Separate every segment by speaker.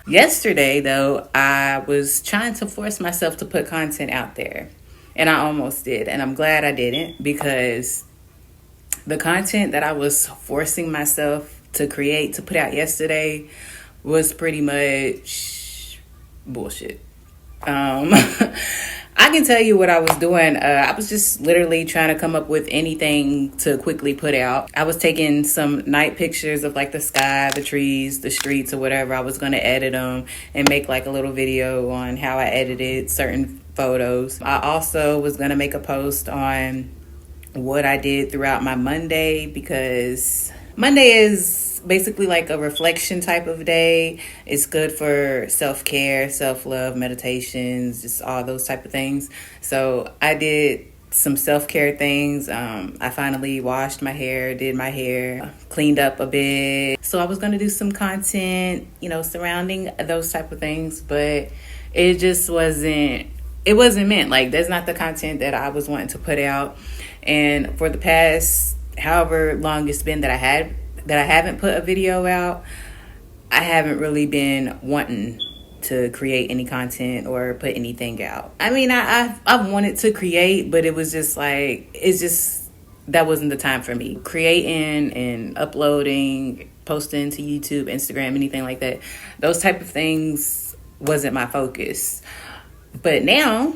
Speaker 1: Yesterday, though, I was trying to force myself to put content out there. And I almost did. And I'm glad I didn't, because the content that I was forcing myself to create, to put out yesterday, was pretty much bullshit. I can tell you what I was doing. I was just literally trying to come up with anything to quickly put out. I was taking some night pictures of like the sky, the trees, the streets, or whatever. I was going to edit them and make like a little video on how I edited certain photos. I also was going to make a post on what I did throughout my Monday, because Monday is basically like a reflection type of day. It's good for self-care, self-love, meditations, just all those type of things. So I did some self-care things. I finally washed my hair, did my hair, cleaned up a bit. So I was going to do some content, surrounding those type of things, but it just wasn't meant. Like, that's not the content that I was wanting to put out. And for the past however long it's been that I haven't put a video out, I haven't really been wanting to create any content or put anything out. I mean, I've wanted to create, but it was just like, that wasn't the time for me. Creating and uploading, posting to YouTube, Instagram, anything like that, those type of things wasn't my focus. But now,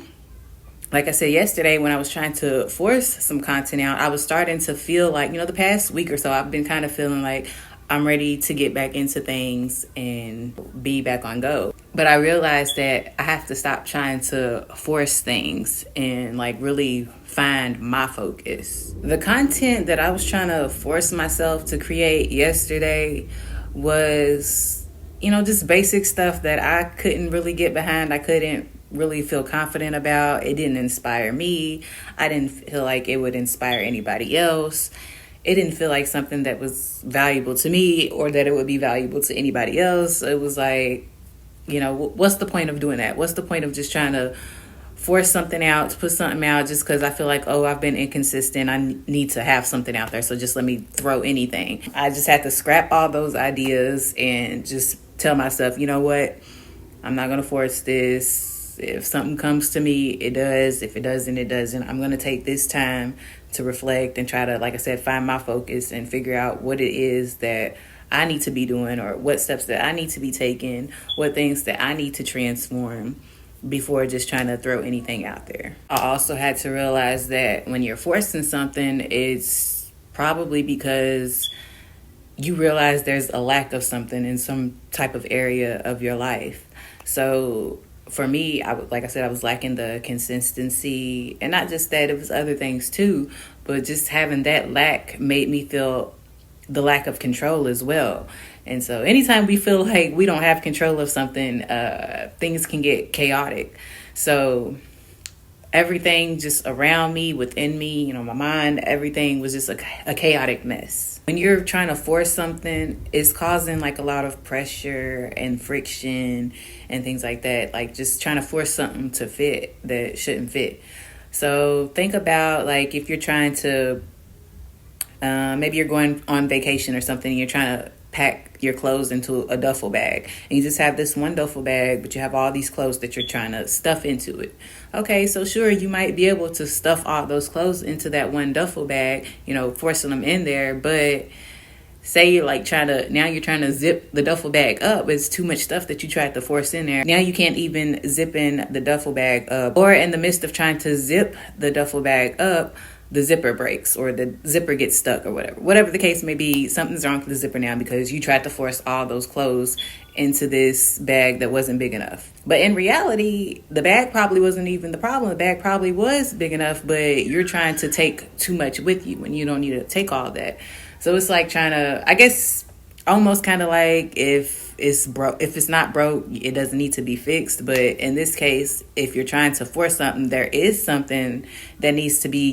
Speaker 1: like I said yesterday, when I was trying to force some content out, I was starting to feel like, the past week or so, I've been kind of feeling like I'm ready to get back into things and be back on go. But I realized that I have to stop trying to force things and like really find my focus. The content that I was trying to force myself to create yesterday was, just basic stuff that I couldn't really get behind. I couldn't really feel confident about. It didn't inspire me. I didn't feel like it would inspire anybody else. It didn't feel like something that was valuable to me or that it would be valuable to anybody else. It was like, what's the point of doing that? What's the point of just trying to force something out, to put something out just because I feel like, I've been inconsistent. I need to have something out there, so just let me throw anything. I just had to scrap all those ideas and just tell myself, you know what? I'm not going to force this. If something comes to me, it does. If it doesn't, it doesn't. I'm going to take this time to reflect and try to, like I said, find my focus and figure out what it is that I need to be doing, or what steps that I need to be taking, what things that I need to transform before just trying to throw anything out there. I also had to realize that when you're forcing something, it's probably because you realize there's a lack of something in some type of area of your life. So for me, like I said, I was lacking the consistency, and not just that, it was other things too, but just having that lack made me feel the lack of control as well. And so anytime we feel like we don't have control of something, things can get chaotic. So everything just around me, within me, my mind, everything was just a chaotic mess. When you're trying to force something, it's causing like a lot of pressure and friction and things like that. Like just trying to force something to fit that shouldn't fit. So think about like if you're trying to, maybe you're going on vacation or something, and you're trying to pack your clothes into a duffel bag, and you just have this one duffel bag, but you have all these clothes that you're trying to stuff into it. Okay, so sure, you might be able to stuff all those clothes into that one duffel bag, forcing them in there, but say you're like you're trying to zip the duffel bag up. It's too much stuff that you tried to force in there. Now you can't even zip in the duffel bag up, or in the midst of trying to zip the duffel bag up, the zipper breaks or the zipper gets stuck or whatever the case may be. Something's wrong with the zipper now because you tried to force all those clothes into this bag that wasn't big enough. But in reality, the bag probably wasn't even the problem. The bag probably was big enough, but you're trying to take too much with you when you don't need to take all that. So it's like trying to, I guess, almost kind of like if it's not broke, it doesn't need to be fixed. But in this case, if you're trying to force something, there is something that needs to be,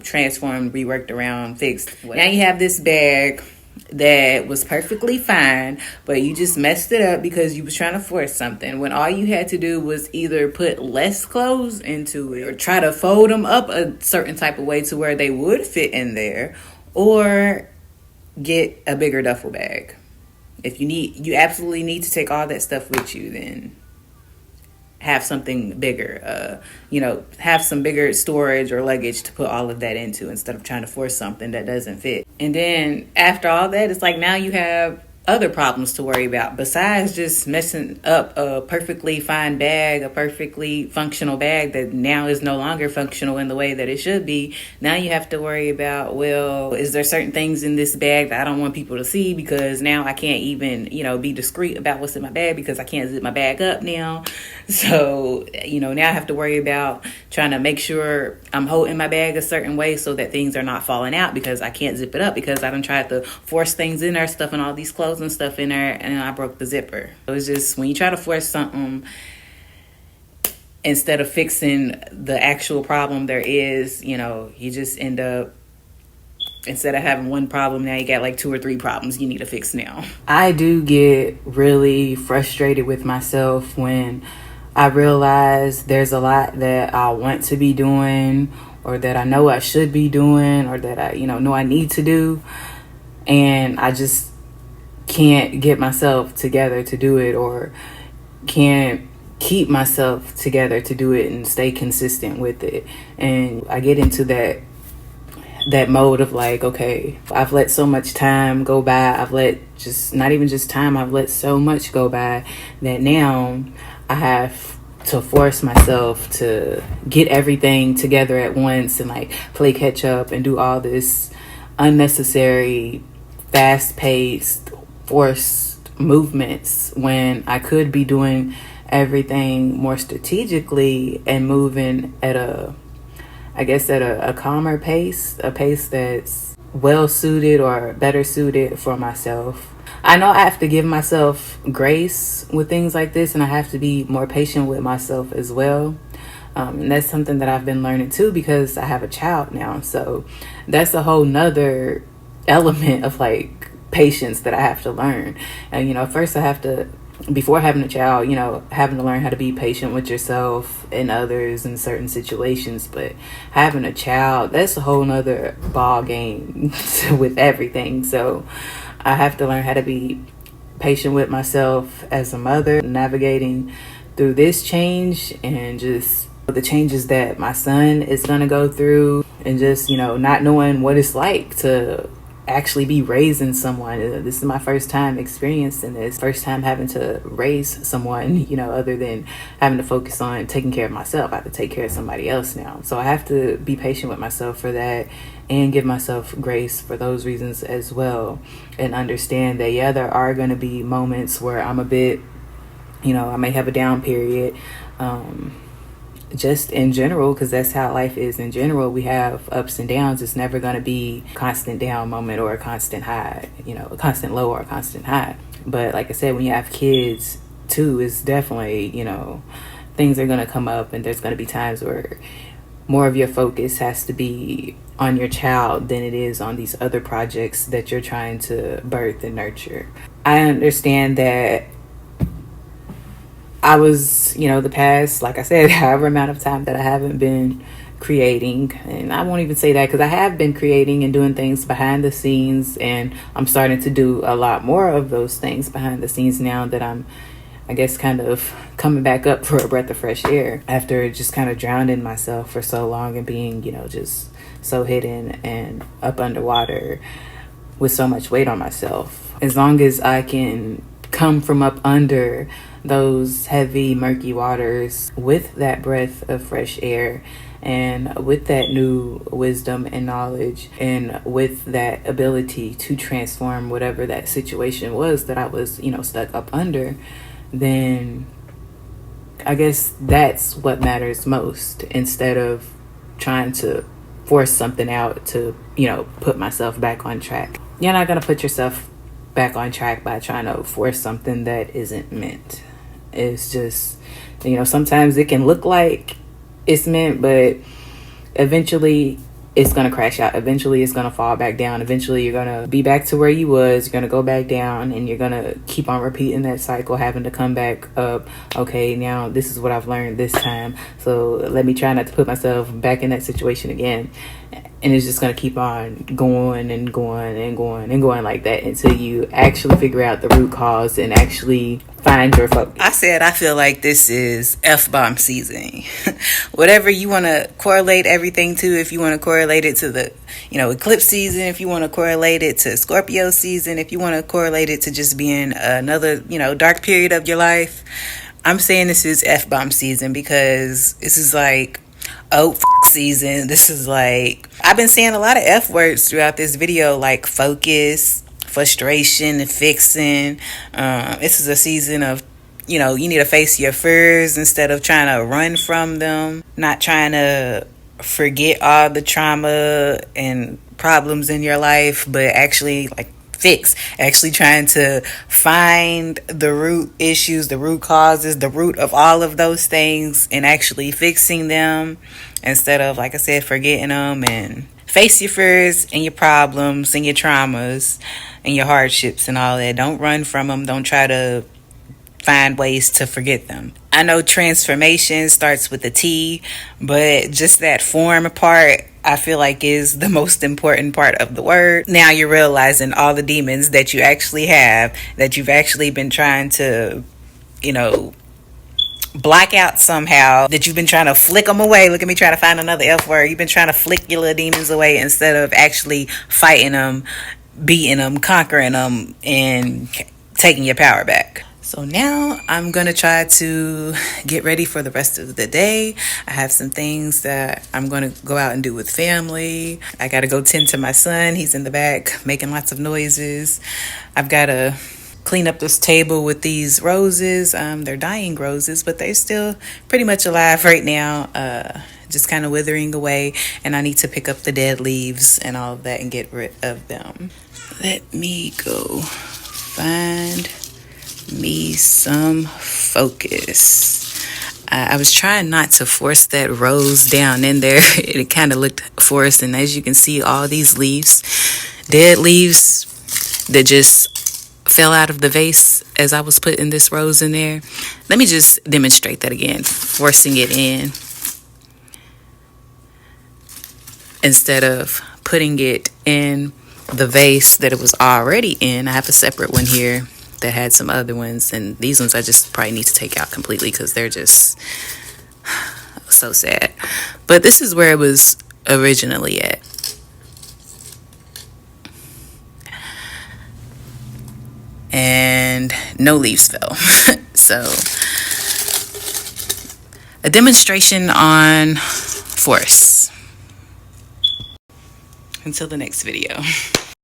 Speaker 1: transformed, reworked around, fixed. Now you have this bag that was perfectly fine, but you just messed it up because you was trying to force something, when all you had to do was either put less clothes into it or try to fold them up a certain type of way to where they would fit in there, or get a bigger duffel bag. If you absolutely need to take all that stuff with you, then have something bigger. Have some bigger storage or luggage to put all of that into instead of trying to force something that doesn't fit. And then after all that, it's like now you have other problems to worry about besides just messing up a perfectly fine bag, a perfectly functional bag that now is no longer functional in the way that it should be. Now you have to worry about, well, is there certain things in this bag that I don't want people to see, because now I can't even, be discreet about what's in my bag because I can't zip my bag up now. So, now I have to worry about trying to make sure I'm holding my bag a certain way so that things are not falling out because I can't zip it up because I done tried to force things in there, stuffing all these clothes and stuff in there, and I broke the zipper. So it's just when you try to force something instead of fixing the actual problem there is, you just end up, instead of having one problem, now you got like 2 or 3 problems you need to fix now. I do get really frustrated with myself when I realize there's a lot that I want to be doing, or that I know I should be doing, or that I know I need to do, and I just can't get myself together to do it, or can't keep myself together to do it and stay consistent with it. And I get into that mode of like, okay, I've let so much time go by. I've let not even just time, I've let so much go by that now I have to force myself to get everything together at once and like play catch up and do all this unnecessary, fast-paced, forced movements when I could be doing everything more strategically and moving at a calmer pace, a pace that's well suited or better suited for myself. I know I have to give myself grace with things like this, and I have to be more patient with myself as well. And that's something that I've been learning too, because I have a child now. So that's a whole nother element of like patience that I have to learn. And first I have to, before having a child, having to learn how to be patient with yourself and others in certain situations. But having a child, that's a whole nother ball game with everything. So I have to learn how to be patient with myself as a mother, navigating through this change and just the changes that my son is going to go through, and just, not knowing what it's like to actually be raising someone. This is my first time experiencing this, first time having to raise someone, other than having to focus on taking care of myself. I have to take care of somebody else now. So I have to be patient with myself for that, and give myself grace for those reasons as well, and understand that, yeah, there are going to be moments where I'm a bit, I may have a down period, just in general, because that's how life is in general. We have ups and downs. It's never going to be a constant down moment or a constant high, a constant low or a constant high. But like I said, when you have kids too, it's definitely, things are going to come up, and there's going to be times where more of your focus has to be on your child than it is on these other projects that you're trying to birth and nurture. I understand that I was, the past, like I said, however amount of time that I haven't been creating, and I won't even say that, because I have been creating and doing things behind the scenes, and I'm starting to do a lot more of those things behind the scenes now that I'm, I guess, kind of coming back up for a breath of fresh air after just kind of drowning myself for so long and being, just so hidden and up underwater with so much weight on myself. As long as I can come from up under those heavy, murky waters with that breath of fresh air, and with that new wisdom and knowledge, and with that ability to transform whatever that situation was that I was, stuck up under, then I guess that's what matters most, instead of trying to force something out to, put myself back on track. You're not going to put yourself back on track by trying to force something that isn't meant. It's just, sometimes it can look like it's meant, but eventually it's going to crash out. Eventually it's going to fall back down. Eventually you're going to be back to where you was. You're going to go back down, and you're going to keep on repeating that cycle, having to come back up. Okay, now this is what I've learned this time, so let me try not to put myself back in that situation again. And it's just going to keep on going and going and going and going like that until you actually figure out the root cause and actually find your focus. I said I feel like this is F-bomb season. Whatever you want to correlate everything to, if you want to correlate it to the, eclipse season, if you want to correlate it to Scorpio season, if you want to correlate it to just being another, dark period of your life, I'm saying this is F-bomb season because this is like season. This is like, I've been saying a lot of F words throughout this video, like focus, frustration, and fixing. This is a season of, you need to face your fears instead of trying to run from them, not trying to forget all the trauma and problems in your life, but actually actually trying to find the root issues, the root causes, the root of all of those things, and actually fixing them instead of, like I said, forgetting them. And face your fears and your problems and your traumas and your hardships and all that. Don't run from them. Don't try to find ways to forget them. I know transformation starts with a T, but just that form part, I feel like, is the most important part of the word. Now you're realizing all the demons that you actually have, that you've actually been trying to, block out somehow, that you've been trying to flick them away. Look at me trying to find another F word. You've been trying to flick your little demons away instead of actually fighting them, beating them, conquering them, and taking your power back. So now I'm going to try to get ready for the rest of the day. I have some things that I'm going to go out and do with family. I got to go tend to my son. He's in the back making lots of noises. I've got to clean up this table with these roses. They're dying roses, but they're still pretty much alive right now. Just kind of withering away. And I need to pick up the dead leaves and all of that and get rid of them. Let me go find me some focus. I was trying not to force that rose down in there. It kind of looked forced, and as you can see, all these leaves, dead leaves that just fell out of the vase as I was putting this rose in there. Let me just demonstrate that again, forcing it in instead of putting it in the vase that it was already in. I have a separate one here that had some other ones, and these ones I just probably need to take out completely because they're just so sad. But this is where it was originally at. And no leaves fell. So a demonstration on force. Until the next video.